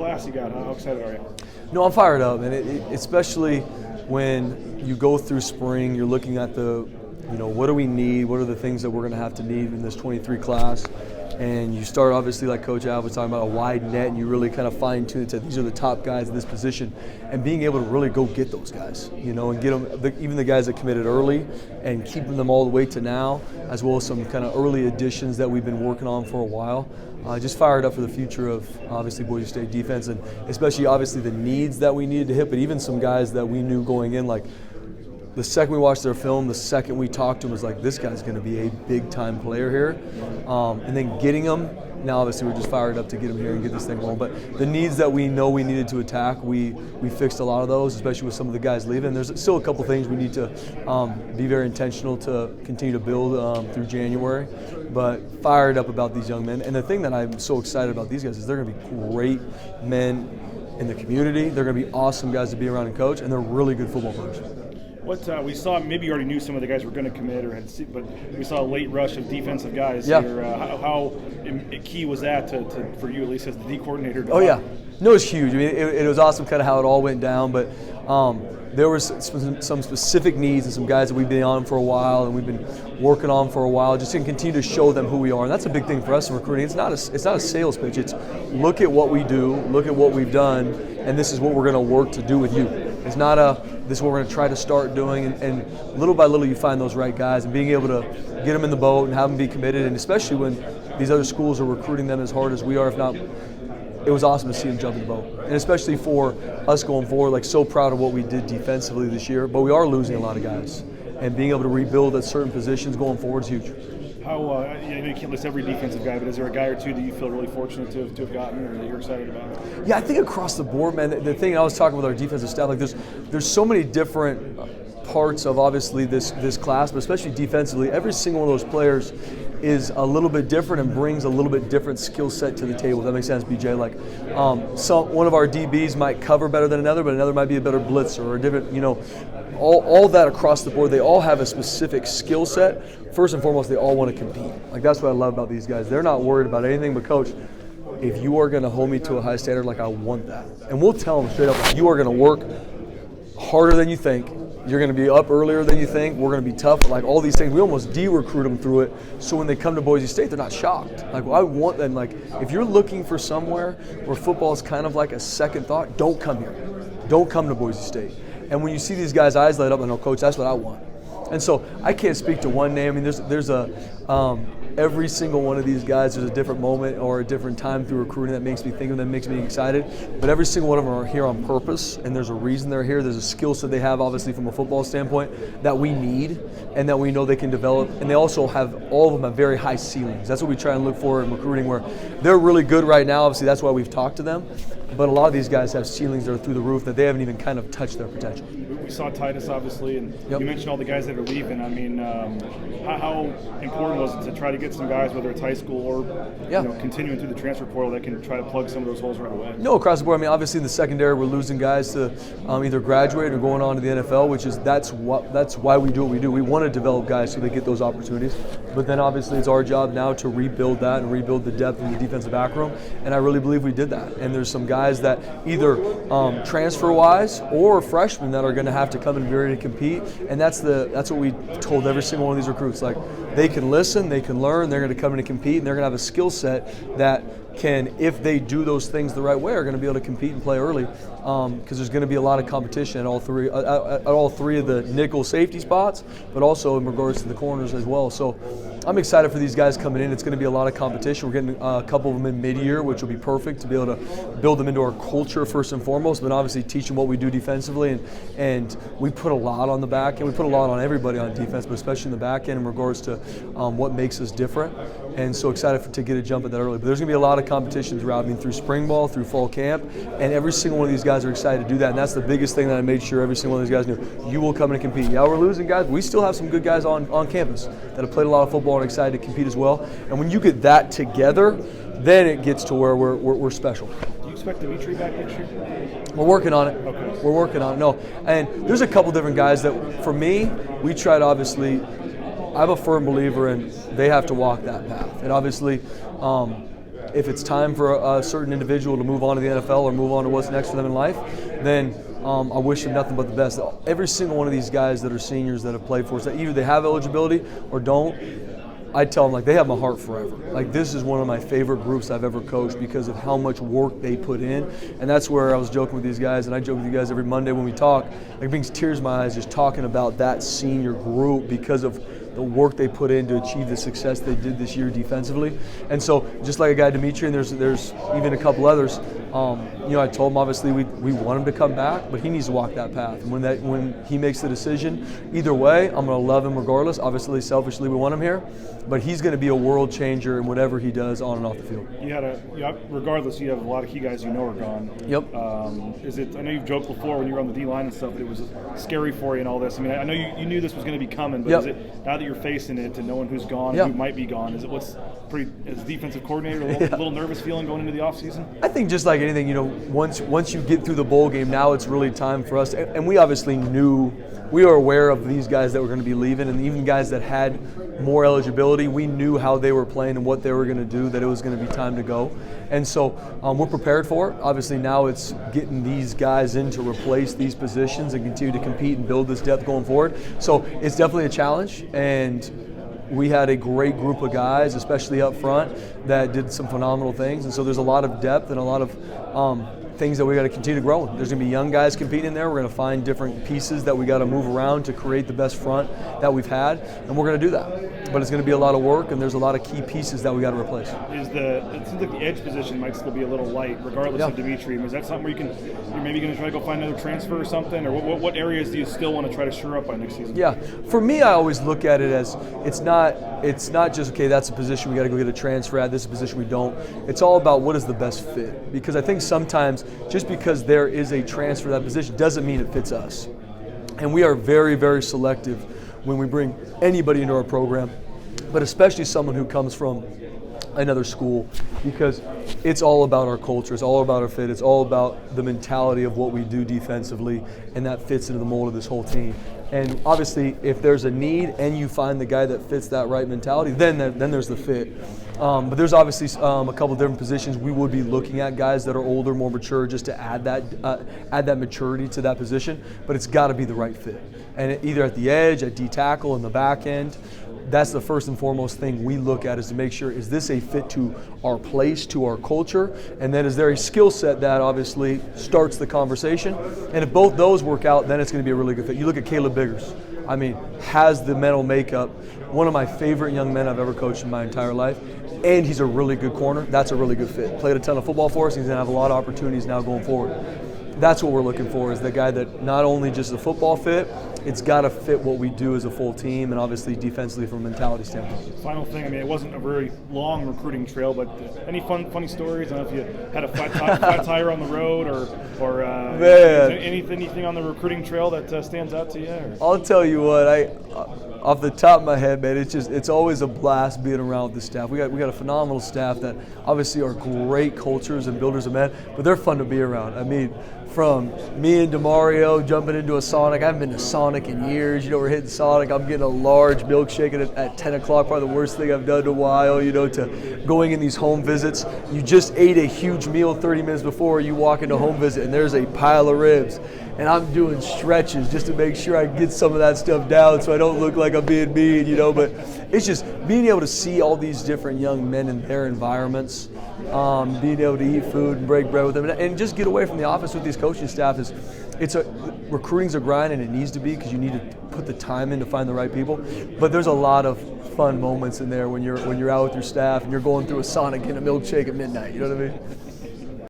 class you got. How excited are you? No, I'm fired up, and especially when you go through spring, you're looking at what do we need? What are the things that we're going to have to need in this 23 class? And you start, obviously, like Coach Al was talking about, a wide net, and you really kind of fine-tune it to these are the top guys in this position, and being able to really go get those guys, and get them, even the guys that committed early, and keeping them all the way to now, as well as some kind of early additions that we've been working on for a while. Just fired up for the future of, obviously, Boise State defense, and especially, obviously, the needs that we needed to hit, but even some guys that we knew going in, like, the second we watched their film, the second we talked to him, was like, this guy's going to be a big-time player here. And then getting him, now obviously we're just fired up to get him here and get this thing rolling. But the needs that we know we needed to attack, we fixed a lot of those, especially with some of the guys leaving. There's still a couple things we need to be very intentional to continue to build through January. But fired up about these young men. And the thing that I'm so excited about these guys is they're going to be great men in the community. They're going to be awesome guys to be around and coach, and they're really good football players. What we saw, maybe you already knew some of the guys were going to commit, but we saw a late rush of defensive guys here. How key was that for you, at least as the D coordinator? Oh, yeah. No, it was huge. I mean, it was awesome kind of how it all went down, but there was some specific needs and some guys that we've been on for a while and we've been working on for a while, just to continue to show them who we are. And that's a big thing for us in recruiting. It's not a sales pitch. It's look at what we do, look at what we've done, and this is what we're going to work to do with you. It's not this is what we're going to try to start doing, and little by little you find those right guys, and being able to get them in the boat and have them be committed, and especially when these other schools are recruiting them as hard as we are, if not. It was awesome to see them jump in the boat, and especially for us going forward, like so proud of what we did defensively this year, but we are losing a lot of guys, and being able to rebuild at certain positions going forward is huge. How, you can't list every defensive guy, but is there a guy or two that you feel really fortunate to have gotten or that you're excited about? Yeah, I think across the board, man, the thing I was talking with our defensive staff, like there's so many different parts of obviously this class, but especially defensively, every single one of those players is a little bit different and brings a little bit different skill set to the table. If that makes sense, BJ. Like, one of our DBs might cover better than another, but another might be a better blitzer or a different, all that across the board. They all have a specific skill set. First and foremost, they all want to compete. Like, that's what I love about these guys. They're not worried about anything but, Coach, if you are going to hold me to a high standard, like, I want that. And we'll tell them straight up, like, you are going to work harder than you think. You're going to be up earlier than you think. We're going to be tough. Like, all these things, we almost de-recruit them through it. So when they come to Boise State, they're not shocked. Like, I want them. Like, if you're looking for somewhere where football is kind of like a second thought, don't come here. Don't come to Boise State. And when you see these guys' eyes light up, I know, Coach, that's what I want. And so I can't speak to one name. I mean, there's every single one of these guys, there's a different moment or a different time through recruiting that makes me think of them, makes me excited. But every single one of them are here on purpose, and there's a reason they're here. There's a skill set they have, obviously, from a football standpoint that we need and that we know they can develop. And they also have, all of them have very high ceilings. That's what we try and look for in recruiting, where they're really good right now. Obviously, that's why we've talked to them. But a lot of these guys have ceilings that are through the roof that they haven't even kind of touched their potential. We saw Titus, obviously, and you mentioned all the guys that are leaving. I mean, how important was it to try to get some guys, whether it's high school or continuing through the transfer portal, that can try to plug some of those holes right away? No, across the board. I mean, obviously in the secondary, we're losing guys to either graduate or going on to the NFL, which is that's why we do what we do. We want to develop guys so they get those opportunities. But then obviously it's our job now to rebuild that and rebuild the depth in the defensive back room. And I really believe we did that. And there's some guys that either transfer-wise or freshmen that are going to have to come and be ready to compete. And that's what we told every single one of these recruits. Like, they can listen, they can learn, they're going to come in and compete, and they're going to have a skill set that can, if they do those things the right way, are going to be able to compete and play early, because there's going to be a lot of competition at all three of the nickel safety spots, but also in regards to the corners as well. So I'm excited for these guys coming in. It's going to be a lot of competition. We're getting a couple of them in mid-year, which will be perfect to be able to build them into our culture first and foremost, but obviously teach them what we do defensively. And we put a lot on the back end. We put a lot on everybody on defense, but especially in the back end in regards to what makes us different. And so excited to get a jump at that early. But there's going to be a lot of competition throughout. I mean, through spring ball, through fall camp, and every single one of these guys are excited to do that. And that's the biggest thing that I made sure every single one of these guys knew. You will come in and compete. Yeah, we're losing guys, but we still have some good guys on campus that have played a lot of football and are excited to compete as well. And when you get that together, then it gets to where we're special. Do you expect Dimitri back next year? We're working on it. Okay. We're working on it. No, and there's a couple different guys that, for me, we try to obviously. I'm a firm believer in they have to walk that path, and obviously, if it's time for a certain individual to move on to the NFL or move on to what's next for them in life, then I wish them nothing but the best. Every single one of these guys that are seniors that have played for us, that either they have eligibility or don't, I tell them, like, they have my heart forever. Like, this is one of my favorite groups I've ever coached because of how much work they put in. And that's where I was joking with these guys, and I joke with you guys every Monday when we talk. Like, it brings tears in my eyes just talking about that senior group because of the work they put in to achieve the success they did this year defensively. And so, just like a guy, Dimitri, and there's even a couple others, I told him, obviously, we want him to come back, but he needs to walk that path. And when he makes the decision, either way, I'm going to love him regardless. Obviously, selfishly, we want him here, but he's going to be a world changer in whatever he does on and off the field. Regardless, you have a lot of key guys you know are gone. Yep. I know you've joked before when you were on the D-line and stuff, that it was scary for you and all this. I mean, I know you knew this was going to be coming, but is it, now that you're facing it, to knowing who's gone, who might be gone, as defensive coordinator, a little nervous feeling going into the offseason? I think just like anything, once you get through the bowl game, now it's really time for us. And we obviously knew, we were aware of these guys that were going to be leaving, and even guys that had more eligibility, we knew how they were playing and what they were going to do, that it was going to be time to go. And so we're prepared for it. Obviously now it's getting these guys in to replace these positions and continue to compete and build this depth going forward. So it's definitely a challenge, and we had a great group of guys, especially up front, that did some phenomenal things. And so there's a lot of depth and a lot of things that we got to continue to grow. There's going to be young guys competing in there. We're going to find different pieces that we got to move around to create the best front that we've had, and we're going to do that. But it's going to be a lot of work, and there's a lot of key pieces that we got to replace. It seems like the edge position might still be a little light, regardless of Dimitri. Is that something where you're maybe going to try to go find another transfer or something, or what areas do you still want to try to shore up by next season? Yeah, for me, I always look at it as it's not just, okay, that's a position we got to go get a transfer at, this is a position we don't. It's all about what is the best fit, because I think sometimes just because there is a transfer to that position doesn't mean it fits us. And we are very, very selective when we bring anybody into our program, but especially someone who comes from another school, because it's all about our culture, it's all about our fit, it's all about the mentality of what we do defensively, and that fits into the mold of this whole team. And obviously, if there's a need and you find the guy that fits that right mentality, then there's the fit. But there's obviously a couple different positions. We would be looking at guys that are older, more mature, just to add that maturity to that position. But it's got to be the right fit. And either at the edge, at D tackle, in the back end, that's the first and foremost thing we look at, is to make sure, is this a fit to our place, to our culture? And then is there a skill set that obviously starts the conversation? And if both those work out, then it's going to be a really good fit. You look at Caleb Biggers. I mean, has the mental makeup, one of my favorite young men I've ever coached in my entire life, and he's a really good corner. That's a really good fit. Played a ton of football for us. He's going to have a lot of opportunities now going forward. That's what we're looking for, is the guy that not only just a football fit, it's got to fit what we do as a full team, and obviously defensively from a mentality standpoint. Final thing, I mean, it wasn't a very long recruiting trail, but any funny stories? I don't know if you had a flat tire on the road or anything on the recruiting trail that stands out to you? Or? I'll tell you what, off the top of my head, man, it's always a blast being around with the staff. We got a phenomenal staff that obviously are great cultures and builders of men, but they're fun to be around. I mean, from me and DeMario jumping into a Sonic. I haven't been to Sonic in years. We're hitting Sonic. I'm getting a large milkshake at 10 o'clock, probably the worst thing I've done in a while, to going in these home visits. You just ate a huge meal 30 minutes before you walk into home visit, and there's a pile of ribs. And I'm doing stretches just to make sure I get some of that stuff down so I don't look like I'm being mean, But it's just being able to see all these different young men in their environments, being able to eat food and break bread with them, and just get away from the office with these coaching staff. Recruiting's a grind, and it needs to be, because you need to put the time in to find the right people. But there's a lot of fun moments in there when you're out with your staff and you're going through a Sonic and a milkshake at midnight. You know what I mean?